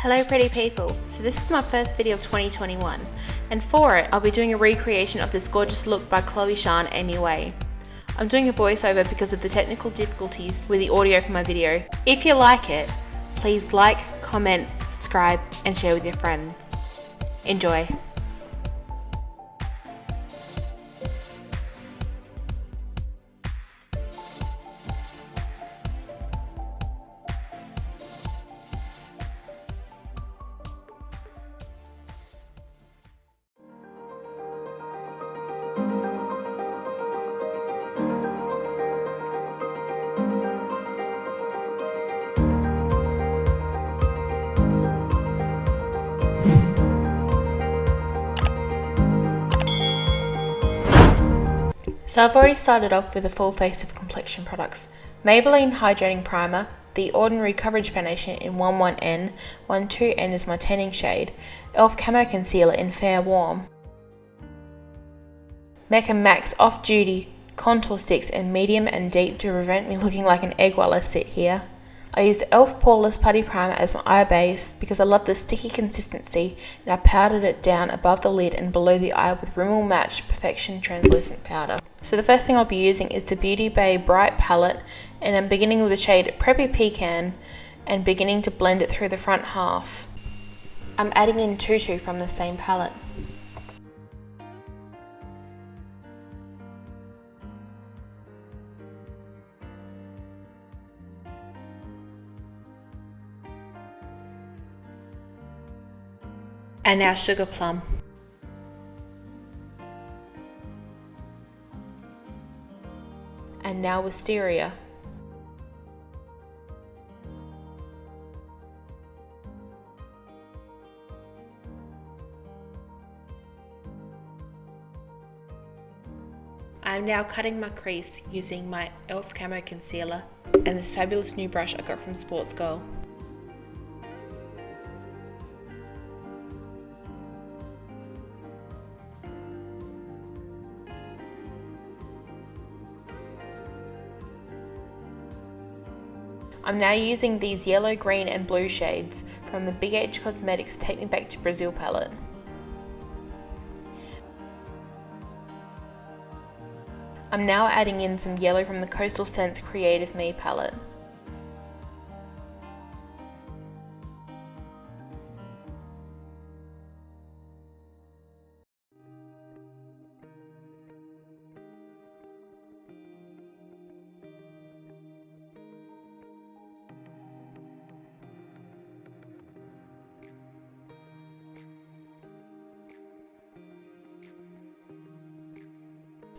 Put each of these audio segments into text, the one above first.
Hello pretty people, so this is my first video of 2021 and for it I'll be doing a recreation of this gorgeous look by Chloe Shana MUA. I'm doing a voiceover because of the technical difficulties with the audio for my video. If you like it, please like, comment, subscribe and share with your friends. Enjoy! So I've already started off with a full face of complexion products. Maybelline Hydrating Primer, the Ordinary Coverage Foundation in 11N, 12N is my tanning shade, e.l.f. Camo Concealer in Fair Warm, Mecca Max Off Duty Contour Sticks in Medium and Deep to prevent me looking like an egg while I sit here. I used e.l.f. Poreless Putty Primer as my eye base because I love the sticky consistency and I powdered it down above the lid and below the eye with Rimmel Match Perfection Translucent Powder. So the first thing I'll be using is the Beauty Bay Bright Palette and I'm beginning with the shade Preppy Pecan and beginning to blend it through the front half. I'm adding in Tutu from the same palette. And now Sugar Plum. And now Wisteria. I'm now cutting my crease using my e.l.f. Camo Concealer and this fabulous new brush I got from Sports Girl. I'm now using these yellow, green and blue shades from the Big H Cosmetics Take Me Back to Brazil palette. I'm now adding in some yellow from the Coastal Scents Creative Me palette.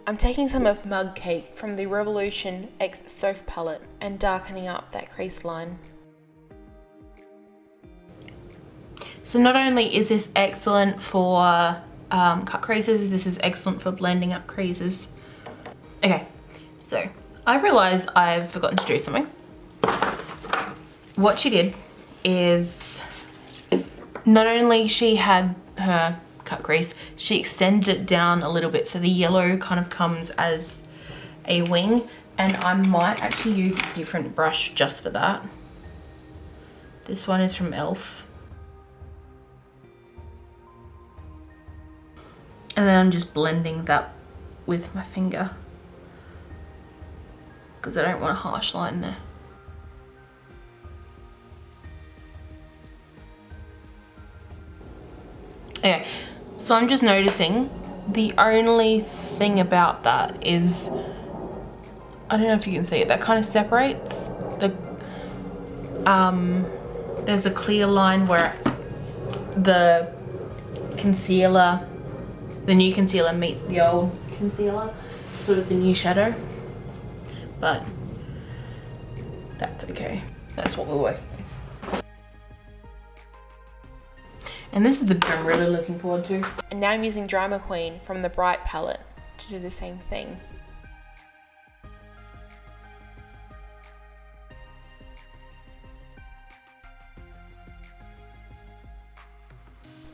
I'm taking some of Mug Cake from the Revolution X Soph palette and darkening up that crease line. So not only is this excellent for cut creases, this is excellent for blending up creases. Okay, so I realised I've forgotten to do something. What she did is, not only she had her cut crease, she extended it down a little bit so the yellow kind of comes as a wing, and I might actually use a different brush just for that. This one is from e.l.f. And then I'm just blending that with my finger because I don't want a harsh line there. Okay. So I'm just noticing the only thing about that is, I don't know if you can see it, that kind of separates the, there's a clear line where the concealer, the new concealer meets the old concealer, sort of the new shadow, but that's okay. That's what we're working with. And this is the bit I'm really looking forward to. And now I'm using Drama Queen from the Bright palette to do the same thing.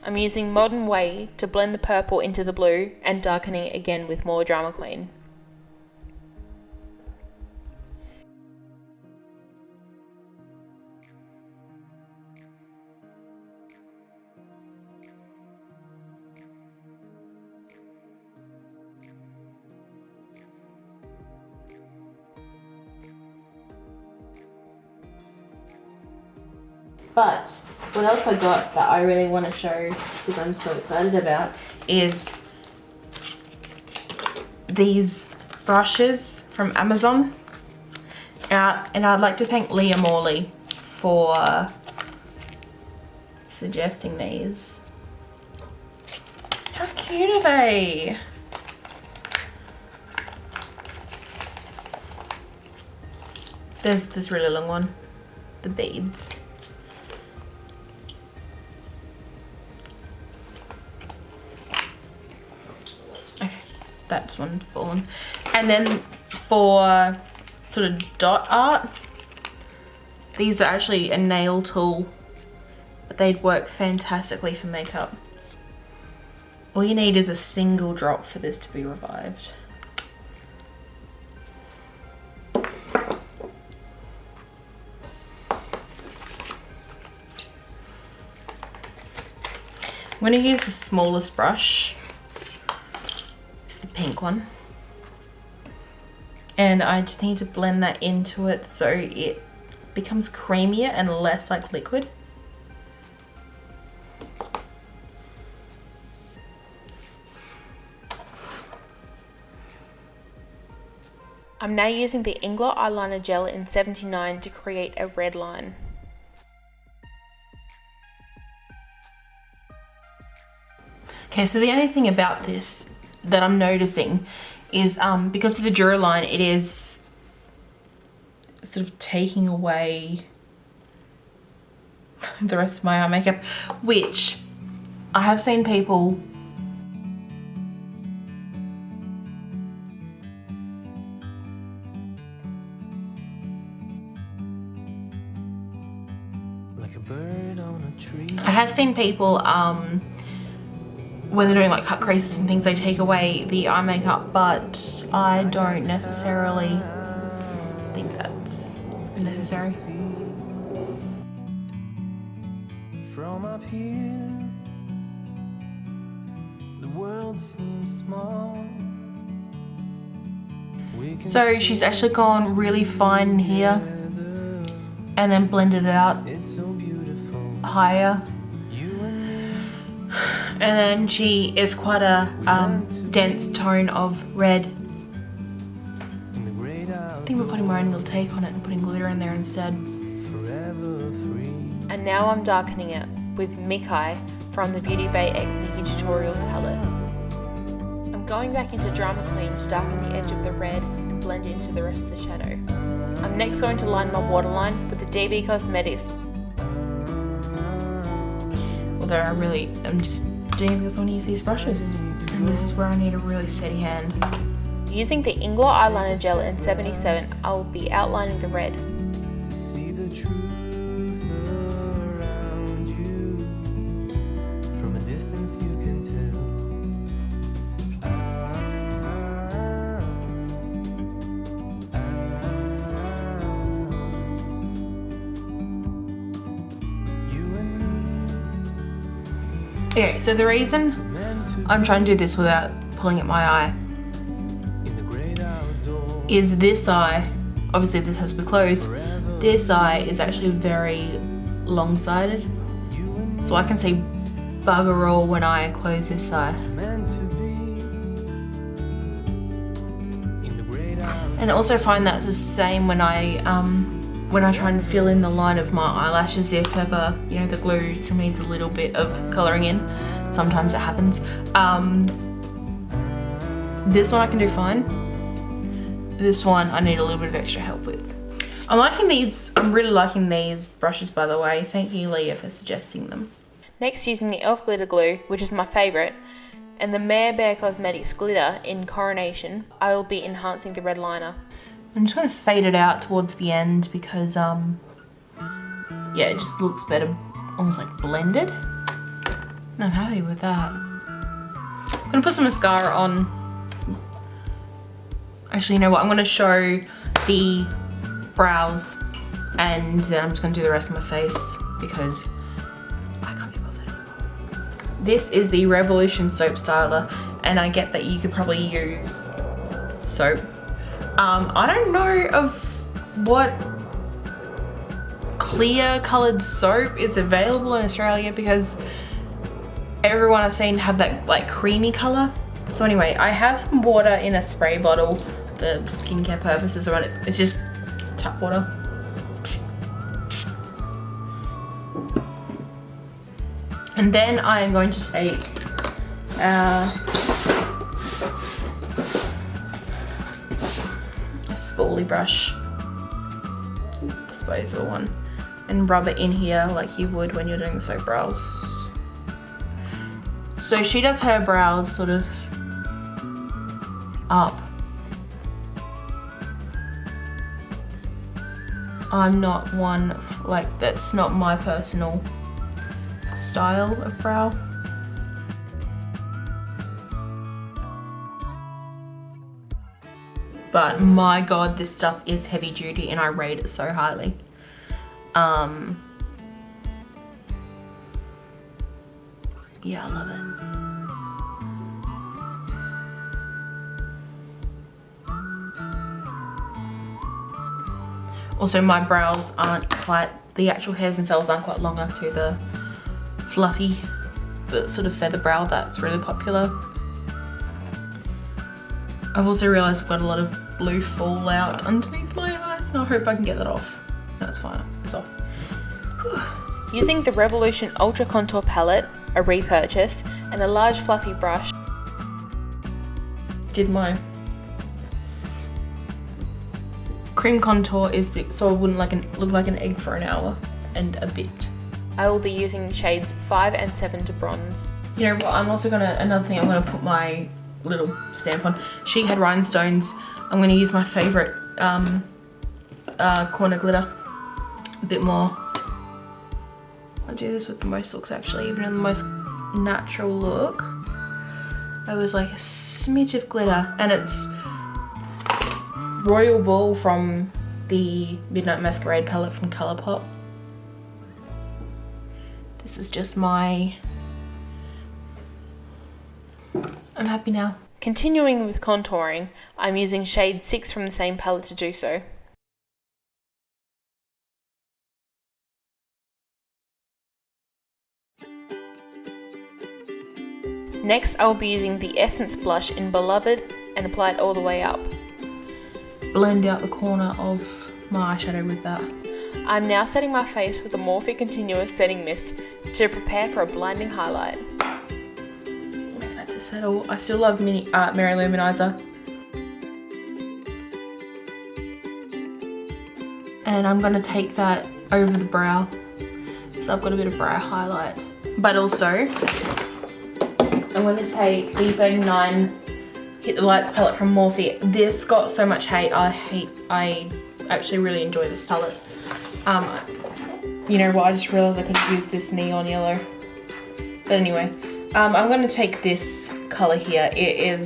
I'm using Modern Way to blend the purple into the blue and darkening again with more Drama Queen. But what else I got that I really want to show, because I'm so excited about, is these brushes from Amazon. And I'd like to thank Leah Morley for suggesting these. How cute are they? There's this really long one, the beads. Okay, that's one fallen. And then for sort of dot art, these are actually a nail tool, but they'd work fantastically for makeup. All you need is a single drop for this to be revived. I'm going to use the smallest brush. It's the pink one. And I just need to blend that into it so it becomes creamier and less like liquid. I'm now using the Inglot eyeliner gel in 79 to create a red line. Okay, so the only thing about this that I'm noticing is because of the Duraline, it is sort of taking away the rest of my eye makeup, which I have seen people like a bird on a tree. I have seen people when they're doing like cut creases and things, they take away the eye makeup, but I don't necessarily think that's necessary. From up here, the world seems small. So she's actually gone really fine here and then blended it out higher. And then she is quite a dense tone of red. I think we're putting my own little take on it and putting glitter in there instead. And now I'm darkening it with Mikai from the Beauty Bay X Nikki Tutorials palette. I'm going back into Drama Queen to darken the edge of the red and blend it into the rest of the shadow. I'm next going to line my waterline with the DB Cosmetics. Although I'm just doing it because I want to use these brushes. And this is where I need a really steady hand. Using the Inglot eyeliner gel in 77, I will be outlining the red. To see the truth around you. From a distance you can tell. Okay, so the reason I'm trying to do this without pulling at my eye is this eye, obviously this has to be closed, this eye is actually very long-sided, so I can see bugger all when I close this eye. And I also find that's the same when I try and fill in the line of my eyelashes, if ever, you know, the glue still needs a little bit of colouring in. Sometimes it happens. This one I can do fine. This one I need a little bit of extra help with. I'm really liking these brushes, by the way. Thank you, Leah, for suggesting them. Next, using the e.l.f. glitter glue, which is my favourite, and the Mare Bear Cosmetics glitter in Coronation, I will be enhancing the red liner. I'm just going to fade it out towards the end because, yeah, it just looks better, almost like blended. And I'm happy with that. I'm going to put some mascara on. Actually, you know what? I'm going to show the brows and then I'm just going to do the rest of my face because I can't be bothered anymore. This is the Revolution Soap Styler, and I get that you could probably use soap. I don't know of what clear coloured soap is available in Australia, because everyone I've seen have that like creamy colour. So anyway, I have some water in a spray bottle for skincare purposes around it. It's just tap water. And then I am going to take a spoolie brush, disposal one, and rub it in here like you would when you're doing the soap brows. So she does her brows sort of up. I'm not one, like, that's not my personal style of brow. But my god, this stuff is heavy duty and I rate it so highly. Yeah, I love it. Also, my brows aren't quite, the actual hairs themselves aren't quite long enough to the fluffy, the sort of feather brow that's really popular. I've also realised I've got a lot of blue fallout underneath my eyes, and I hope I can get that off. That's fine, it's off. Whew. Using the Revolution Ultra Contour Palette, a repurchase, and a large fluffy brush, did my cream contour is big, so I wouldn't look like an egg for an hour and a bit. I will be using shades 5 and 7 to bronze. You know what, I'm also gonna, another thing, I'm gonna put my little stamp on. She had rhinestones. I'm gonna use my favorite corner glitter a bit more. I do this with the most looks actually, even in the most natural look. There was like a smidge of glitter, and it's Royal Ball from the Midnight Masquerade palette from Colourpop. This is just my... I'm happy now. Continuing with contouring, I'm using shade 6 from the same palette to do so. Next, I will be using the Essence blush in Beloved and apply it all the way up. Blend out the corner of my eyeshadow with that. I'm now setting my face with a Morphe Continuous Setting Mist to prepare for a blinding highlight. If I had to settle, I still love Mary Luminizer. And I'm gonna take that over the brow. So I've got a bit of brow highlight. But also, I'm going to take the 39 Hit the Lights palette from Morphe. This got so much hate. I actually really enjoy this palette. You know what, I just realised I could have used this neon yellow. But anyway, I'm going to take this colour here. It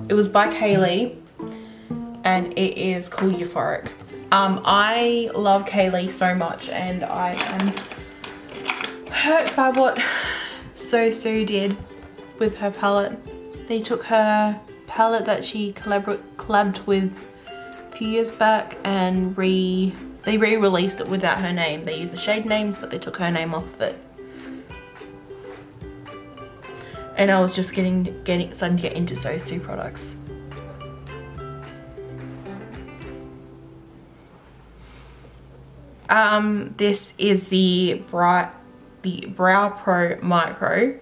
was by Kaylee, and it is called Euphoric. I love Kaylee so much, and I am hurt by what So did with her palette. They took her palette that she collabed with a few years back and they re-released it without her name. They used the shade names, but they took her name off of it. And I was just starting to get into So products. This is the Brow Pro Micro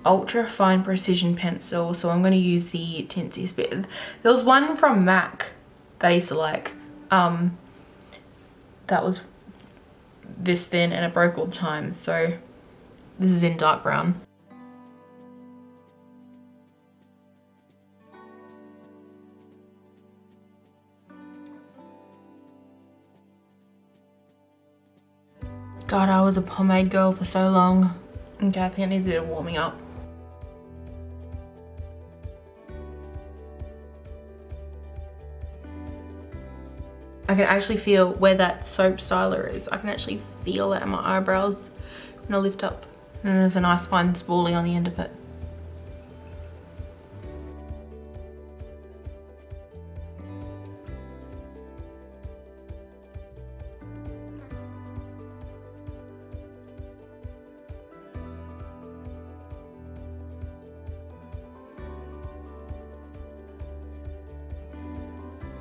Ultra Fine Precision Pencil. So I'm going to use the tinsiest bit. There was one from MAC that I used to like. That was this thin and it broke all the time. So this is in dark brown. God, I was a pomade girl for so long. Okay, I think it needs a bit of warming up. I can actually feel where that soap styler is. I can actually feel that in my eyebrows when I lift up. And there's a nice fine spoolie on the end of it.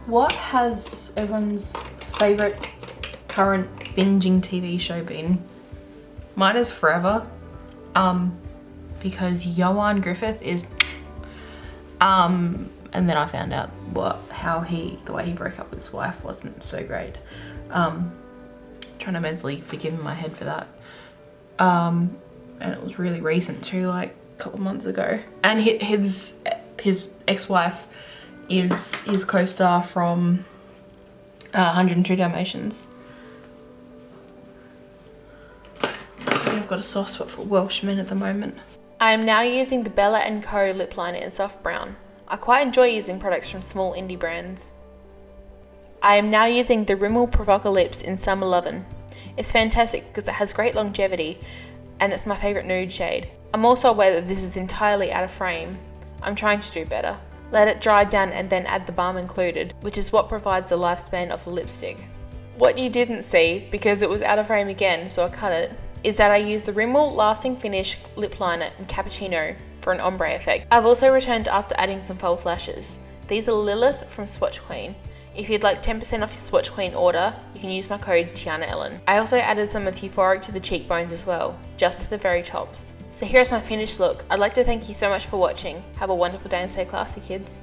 What has everyone's favourite current binging TV show been? Mine is Forever. Because Ioan Gruffudd is and then I found out the way he broke up with his wife wasn't so great. Trying to mentally forgive in my head for that. And it was really recent too, like a couple months ago. And his ex-wife is his co-star from 102 Dalmatians. I've got a soft spot for Welsh men at the moment. I am now using the Bella & Co lip liner in soft brown. I quite enjoy using products from small indie brands. I am now using the Rimmel Provoca Lips in Summer Lovin'. It's fantastic because it has great longevity and it's my favourite nude shade. I'm also aware that this is entirely out of frame. I'm trying to do better. Let it dry down and then add the balm included, which is what provides the lifespan of the lipstick. What you didn't see, because it was out of frame again so I cut it, is that I used the Rimmel Lasting Finish lip liner in Cappuccino for an ombre effect. I've also returned after adding some false lashes. These are Lilith from Swatch Queen. If you'd like 10% off your Swatch Queen order, you can use my code TiarnaEllen. I also added some of Euphoric to the cheekbones as well, just to the very tops. So here's my finished look. I'd like to thank you so much for watching. Have a wonderful day and stay classy, kids.